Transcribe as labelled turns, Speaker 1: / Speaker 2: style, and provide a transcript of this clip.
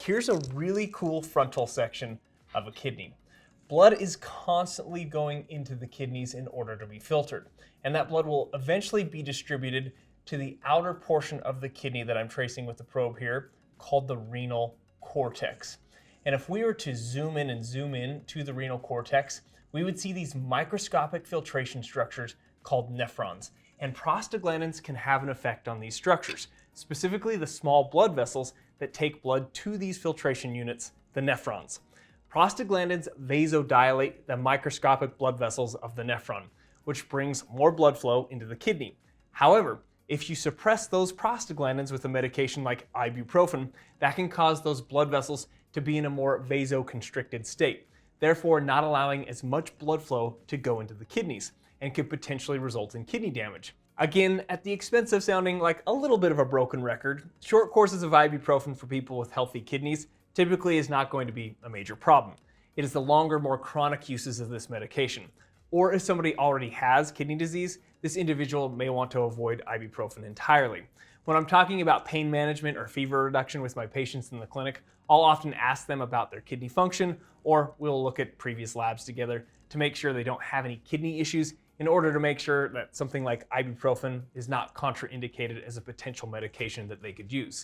Speaker 1: here's a really cool frontal section of a kidney. Blood is constantly going into the kidneys in order to be filtered, and that blood will eventually be distributed to the outer portion of the kidney that I'm tracing with the probe here, called the renal cortex. And if we were to zoom in to the renal cortex, we would see these microscopic filtration structures called nephrons. And prostaglandins can have an effect on these structures, specifically the small blood vessels that take blood to these filtration units, the nephrons. Prostaglandins vasodilate the microscopic blood vessels of the nephron, which brings more blood flow into the kidney. However, if you suppress those prostaglandins with a medication like ibuprofen, that can cause those blood vessels to be in a more vasoconstricted state, therefore not allowing as much blood flow to go into the kidneys, and could potentially result in kidney damage. Again, at the expense of sounding like a little bit of a broken record, short courses of ibuprofen for people with healthy kidneys typically is not going to be a major problem. It is the longer, more chronic uses of this medication. Or if somebody already has kidney disease, this individual may want to avoid ibuprofen entirely. When I'm talking about pain management or fever reduction with my patients in the clinic, I'll often ask them about their kidney function, or we'll look at previous labs together to make sure they don't have any kidney issues in order to make sure that something like ibuprofen is not contraindicated as a potential medication that they could use.